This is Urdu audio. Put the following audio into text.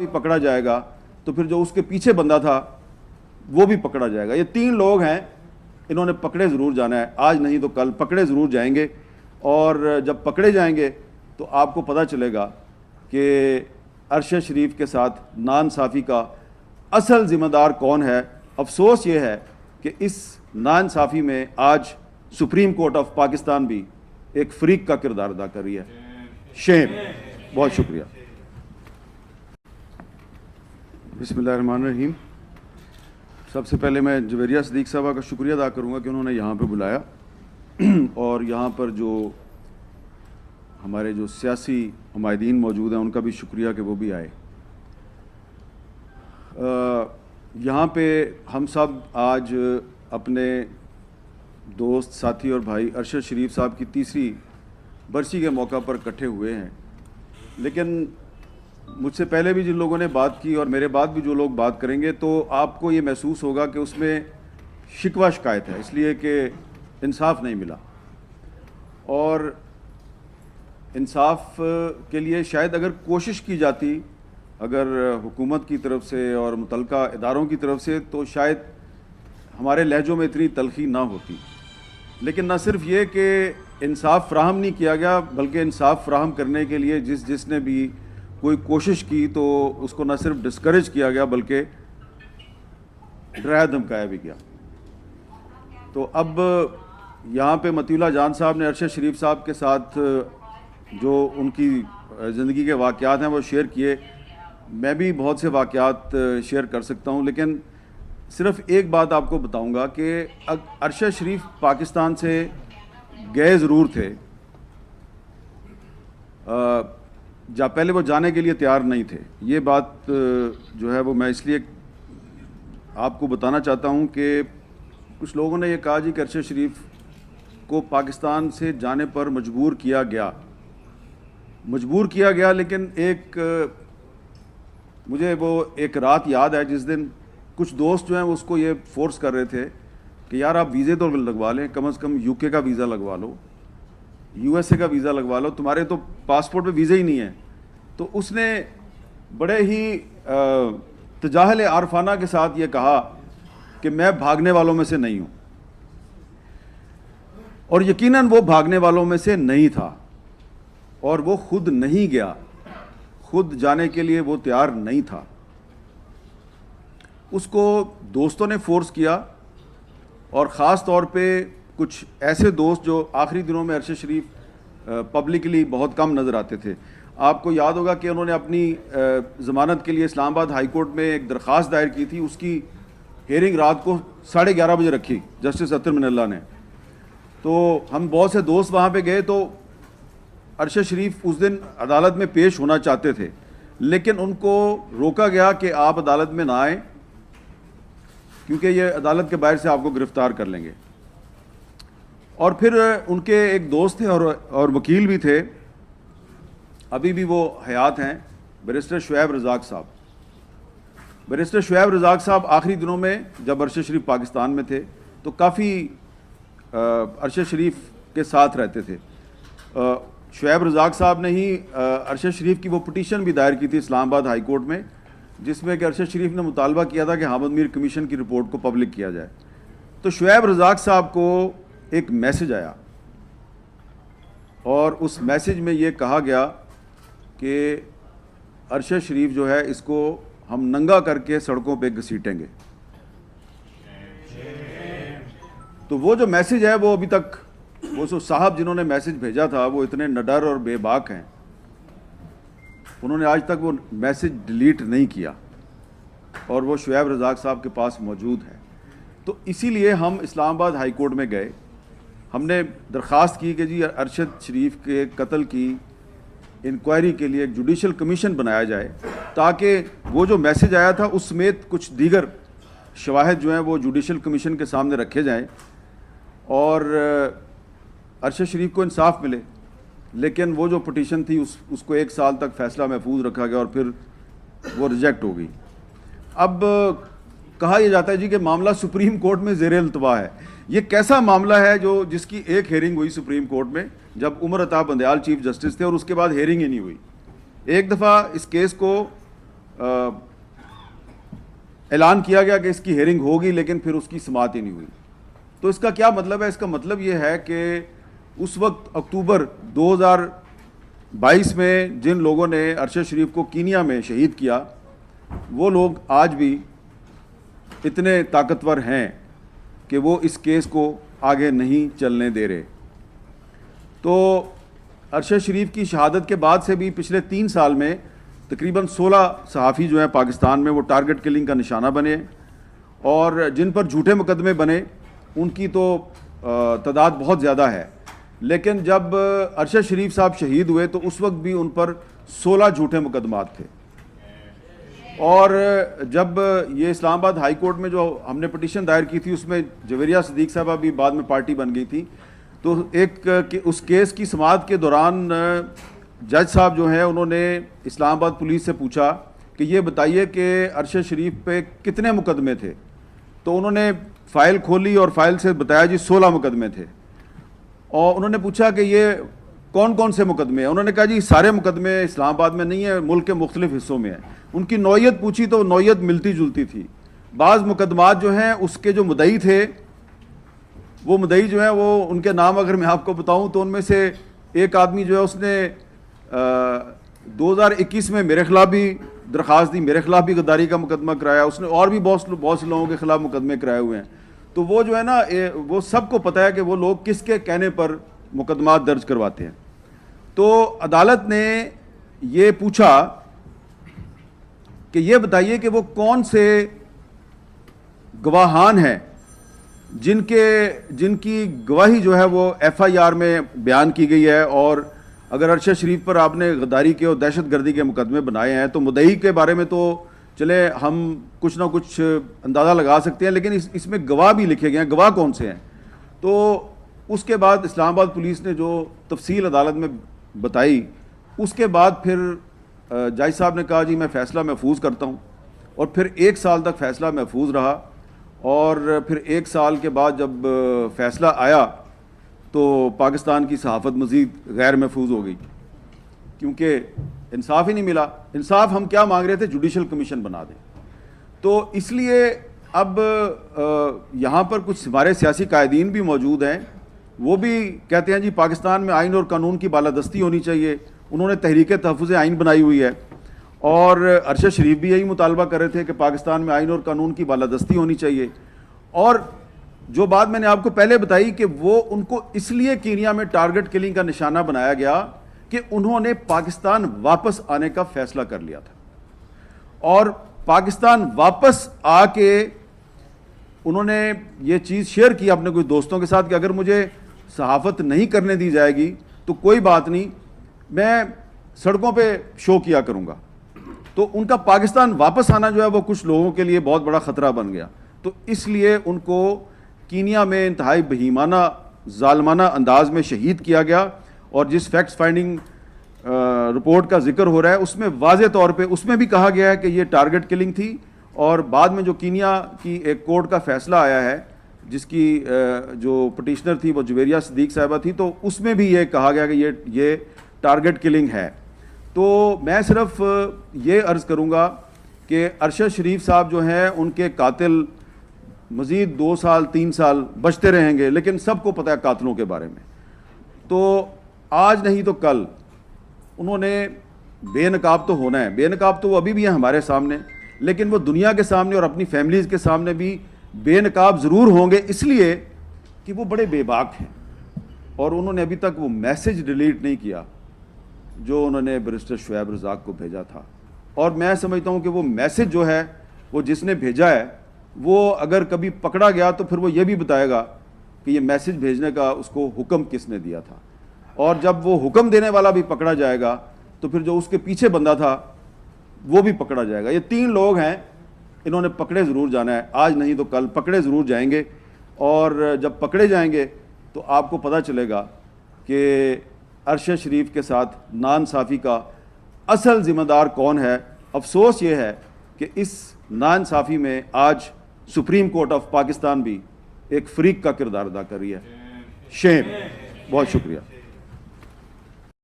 بھی پکڑا جائے گا تو پھر جو اس کے پیچھے بندہ تھا وہ بھی پکڑا جائے گا. یہ 3 لوگ ہیں, انہوں نے پکڑے ضرور جانا ہے, آج نہیں تو کل پکڑے ضرور جائیں گے. اور جب پکڑے جائیں گے تو آپ کو پتہ چلے گا کہ ارشد شریف کے ساتھ ناانصافی کا اصل ذمہ دار کون ہے. افسوس یہ ہے کہ اس ناانصافی میں آج سپریم کورٹ آف پاکستان بھی ایک فریق کا کردار ادا کر رہی ہے. شیم. بہت شکریہ. بسم اللہ الرحمن الرحیم. سب سے پہلے میں جویریہ صدیق صاحبہ کا شکریہ ادا کروں گا کہ انہوں نے یہاں پہ بلایا, اور یہاں پر جو ہمارے جو سیاسی حمایدین موجود ہیں ان کا بھی شکریہ کہ وہ بھی آئے. یہاں پہ ہم سب آج اپنے دوست ساتھی اور بھائی ارشد شریف صاحب کی 3ری برسی کے موقع پر اکٹھے ہوئے ہیں, لیکن مجھ سے پہلے بھی جن لوگوں نے بات کی اور میرے بعد بھی جو لوگ بات کریں گے تو آپ کو یہ محسوس ہوگا کہ اس میں شکوہ شکایت ہے, اس لیے کہ انصاف نہیں ملا. اور انصاف کے لیے شاید اگر کوشش کی جاتی, اگر حکومت کی طرف سے اور متعلقہ اداروں کی طرف سے, تو شاید ہمارے لہجوں میں اتنی تلخی نہ ہوتی. لیکن نہ صرف یہ کہ انصاف فراہم نہیں کیا گیا, بلکہ انصاف فراہم کرنے کے لیے جس نے بھی کوئی کوشش کی تو اس کو نہ صرف ڈسکریج کیا گیا بلکہ ڈرایا دھمکایا بھی گیا. تو اب یہاں پہ مطیع اللہ جان صاحب نے ارشد شریف صاحب کے ساتھ جو ان کی زندگی کے واقعات ہیں وہ شیئر کیے. میں بھی بہت سے واقعات شیئر کر سکتا ہوں, لیکن صرف ایک بات آپ کو بتاؤں گا کہ ارشد شریف پاکستان سے گئے ضرور تھے, پہلے وہ جانے کے لیے تیار نہیں تھے. یہ بات جو ہے وہ میں اس لیے آپ کو بتانا چاہتا ہوں کہ کچھ لوگوں نے یہ کہا جی کہ ارشد شریف کو پاکستان سے جانے پر مجبور کیا گیا, لیکن مجھے وہ ایک رات یاد ہے جس دن کچھ دوست جو ہیں اس کو یہ فورس کر رہے تھے کہ یار آپ ویزے تو لگوا لیں, کم از کم UK کا ویزا لگوا لو, USA کا ویزا لگوا لو, تمہارے تو پاسپورٹ پہ ویزا ہی نہیں ہے. تو اس نے بڑے ہی تجاہل عارفانہ کے ساتھ یہ کہا کہ میں بھاگنے والوں میں سے نہیں ہوں, اور یقیناً وہ بھاگنے والوں میں سے نہیں تھا, اور وہ خود نہیں گیا, خود جانے کے لیے وہ تیار نہیں تھا. اس کو دوستوں نے فورس کیا, اور خاص طور پہ کچھ ایسے دوست جو آخری دنوں میں ارشد شریف پبلکلی بہت کم نظر آتے تھے. آپ کو یاد ہوگا کہ انہوں نے اپنی ضمانت کے لیے اسلام آباد ہائی کورٹ میں ایک درخواست دائر کی تھی, اس کی ہیئرنگ رات کو 11:30 بجے رکھی جسٹس اطہر من اللہ نے. تو ہم بہت سے دوست وہاں پہ گئے, تو ارشد شریف اس دن عدالت میں پیش ہونا چاہتے تھے, لیکن ان کو روکا گیا کہ آپ عدالت میں نہ آئیں کیونکہ یہ عدالت کے باہر سے آپ کو گرفتار کر لیں گے. اور پھر ان کے ایک دوست تھے اور وکیل بھی تھے, ابھی بھی وہ حیات ہیں, بیرسٹر شعیب رزاق صاحب. بیرسٹر شعیب رزاق صاحب آخری دنوں میں جب ارشد شریف پاکستان میں تھے تو کافی ارشد شریف کے ساتھ رہتے تھے. شعیب رزاق صاحب نے ہی ارشد شریف کی وہ پٹیشن بھی دائر کی تھی اسلام آباد ہائی کورٹ میں, جس میں کہ ارشد شریف نے مطالبہ کیا تھا کہ حامد میر کمیشن کی رپورٹ کو پبلک کیا جائے. تو شعیب رزاق صاحب کو ایک میسج آیا, اور اس میسج میں یہ کہا گیا کہ ارشد شریف جو ہے اس کو ہم ننگا کر کے سڑکوں پہ گھسیٹیں گے. تو وہ جو میسج ہے وہ ابھی تک وہ صاحب جنہوں نے میسج بھیجا تھا وہ اتنے نڈر اور بے باک ہیں, انہوں نے آج تک وہ میسج ڈیلیٹ نہیں کیا, اور وہ شعیب رزاق صاحب کے پاس موجود ہے. تو اسی لیے ہم اسلام آباد ہائی کورٹ میں گئے, ہم نے درخواست کی کہ جی ارشد شریف کے قتل کی انکوائری کے لیے ایک جوڈیشل کمیشن بنایا جائے, تاکہ وہ جو میسج آیا تھا اس سمیت کچھ دیگر شواہد جو ہیں وہ جوڈیشل کمیشن کے سامنے رکھے جائیں اور ارشد شریف کو انصاف ملے. لیکن وہ جو پٹیشن تھی اس کو 1 سال تک فیصلہ محفوظ رکھا گیا اور پھر وہ ریجیکٹ ہو گئی. اب کہا یہ جاتا ہے جی کہ معاملہ سپریم کورٹ میں زیر التوا ہے. یہ کیسا معاملہ ہے جس کی ایک ہیئرنگ ہوئی سپریم کورٹ میں جب عمر عطا بندیال چیف جسٹس تھے, اور اس کے بعد ہیئرنگ ہی نہیں ہوئی. ایک دفعہ اس کیس کو اعلان کیا گیا کہ اس کی ہیئرنگ ہوگی لیکن پھر اس کی سماعت ہی نہیں ہوئی. تو اس کا کیا مطلب ہے؟ اس کا مطلب یہ ہے کہ اس وقت اکتوبر 2022 میں جن لوگوں نے ارشد شریف کو کینیا میں شہید کیا وہ لوگ آج بھی اتنے طاقتور ہیں کہ وہ اس کیس کو آگے نہیں چلنے دے رہے. تو ارشد شریف کی شہادت کے بعد سے بھی پچھلے 3 سال میں تقریباً 16 صحافی جو ہیں پاکستان میں وہ ٹارگٹ کلنگ کا نشانہ بنے, اور جن پر جھوٹے مقدمے بنے ان کی تو تعداد بہت زیادہ ہے. لیکن جب ارشد شریف صاحب شہید ہوئے تو اس وقت بھی ان پر 16 جھوٹے مقدمات تھے. اور جب یہ اسلام آباد ہائی کورٹ میں جو ہم نے پٹیشن دائر کی تھی اس میں جویریہ صدیق صاحبہ بھی بعد میں پارٹی بن گئی تھی, تو ایک اس کیس کی سماعت کے دوران جج صاحب جو ہیں انہوں نے اسلام آباد پولیس سے پوچھا کہ یہ بتائیے کہ ارشد شریف پہ کتنے مقدمے تھے. تو انہوں نے فائل کھولی اور فائل سے بتایا جی 16 مقدمے تھے. اور انہوں نے پوچھا کہ یہ کون کون سے مقدمے ہیں؟ انہوں نے کہا جی سارے مقدمے اسلام آباد میں نہیں ہیں, ملک کے مختلف حصوں میں ہیں. ان کی نوعیت پوچھی تو نوعیت ملتی جلتی تھی. بعض مقدمات جو ہیں اس کے جو مدعی تھے وہ مدعی جو ہیں وہ ان کے نام اگر میں آپ کو بتاؤں تو ان میں سے ایک آدمی جو ہے اس نے 2021 میں میرے خلاف بھی درخواست دی, میرے خلاف بھی غداری کا مقدمہ کرایا, اس نے اور بھی بہت سے لوگوں کے خلاف مقدمے کرائے ہوئے ہیں. تو وہ جو ہے نا وہ سب کو پتہ ہے کہ وہ لوگ کس کے کہنے پر مقدمات درج کرواتے ہیں. تو عدالت نے یہ پوچھا کہ یہ بتائیے کہ وہ کون سے گواہان ہیں جن کی گواہی جو ہے وہ FIR میں بیان کی گئی ہے, اور اگر ارشد شریف پر آپ نے غداری کے اور دہشت گردی کے مقدمے بنائے ہیں تو مدعی کے بارے میں تو چلے ہم کچھ نہ کچھ اندازہ لگا سکتے ہیں, لیکن اس میں گواہ بھی لکھے گئے ہیں. گواہ کون سے ہیں؟ تو اس کے بعد اسلام آباد پولیس نے جو تفصیل عدالت میں بتائی اس کے بعد پھر جج صاحب نے کہا جی میں فیصلہ محفوظ کرتا ہوں, اور پھر 1 سال تک فیصلہ محفوظ رہا. اور پھر 1 سال کے بعد جب فیصلہ آیا تو پاکستان کی صحافت مزید غیر محفوظ ہو گئی, کیونکہ انصاف ہی نہیں ملا. انصاف ہم کیا مانگ رہے تھے؟ جوڈیشل کمیشن بنا دیں. تو اس لیے اب یہاں پر کچھ ہمارے سیاسی قائدین بھی موجود ہیں, وہ بھی کہتے ہیں جی پاکستان میں آئین اور قانون کی بالادستی ہونی چاہیے. انہوں نے تحریک تحفظ آئین بنائی ہوئی ہے, اور ارشد شریف بھی یہی مطالبہ کر رہے تھے کہ پاکستان میں آئین اور قانون کی بالادستی ہونی چاہیے. اور جو بات میں نے آپ کو پہلے بتائی کہ وہ ان کو اس لیے کینیا میں ٹارگٹ کلنگ کا نشانہ بنایا گیا کہ انہوں نے پاکستان واپس آنے کا فیصلہ کر لیا تھا, اور پاکستان واپس آ کے انہوں نے یہ چیز شیئر کی اپنے کچھ دوستوں کے ساتھ کہ اگر مجھے صحافت نہیں کرنے دی جائے گی تو کوئی بات نہیں, میں سڑکوں پہ شو کیا کروں گا. تو ان کا پاکستان واپس آنا جو ہے وہ کچھ لوگوں کے لیے بہت بڑا خطرہ بن گیا. تو اس لیے ان کو کینیا میں انتہائی بہیمانہ ظالمانہ انداز میں شہید کیا گیا. اور جس فیکٹس فائنڈنگ رپورٹ کا ذکر ہو رہا ہے اس میں واضح طور پہ اس میں بھی کہا گیا ہے کہ یہ ٹارگٹ کلنگ تھی, اور بعد میں جو کینیا کی ایک کورٹ کا فیصلہ آیا ہے جس کی جو پٹیشنر تھی وہ جویریہ صدیق صاحبہ تھی, تو اس میں بھی یہ کہا گیا کہ یہ ٹارگٹ کلنگ ہے. تو میں صرف یہ عرض کروں گا کہ ارشد شریف صاحب جو ہیں ان کے قاتل مزید 2 سال 3 سال بچتے رہیں گے, لیکن سب کو پتہ ہے قاتلوں کے بارے میں. تو آج نہیں تو کل انہوں نے بے نقاب تو ہونا ہے. بے نقاب تو وہ ابھی بھی ہیں ہمارے سامنے, لیکن وہ دنیا کے سامنے اور اپنی فیملیز کے سامنے بھی بے نقاب ضرور ہوں گے, اس لیے کہ وہ بڑے بے باک ہیں, اور انہوں نے ابھی تک وہ میسج ڈیلیٹ نہیں کیا جو انہوں نے بیرسٹر شعیب رزاق کو بھیجا تھا. اور میں سمجھتا ہوں کہ وہ میسج جو ہے وہ جس نے بھیجا ہے وہ اگر کبھی پکڑا گیا تو پھر وہ یہ بھی بتائے گا کہ یہ میسج بھیجنے کا اس کو حکم کس نے دیا تھا. اور جب وہ حکم دینے والا بھی پکڑا جائے گا تو پھر جو اس کے پیچھے بندہ تھا وہ بھی پکڑا جائے گا. یہ 3 لوگ ہیں, انہوں نے پکڑے ضرور جانا ہے, آج نہیں تو کل پکڑے ضرور جائیں گے. اور جب پکڑے جائیں گے تو آپ کو پتہ چلے گا کہ ارشد شریف کے ساتھ ناانصافی کا اصل ذمہ دار کون ہے. افسوس یہ ہے کہ اس ناانصافی میں آج سپریم کورٹ آف پاکستان بھی ایک فریق کا کردار ادا کر رہی ہے. شیم. بہت شکریہ.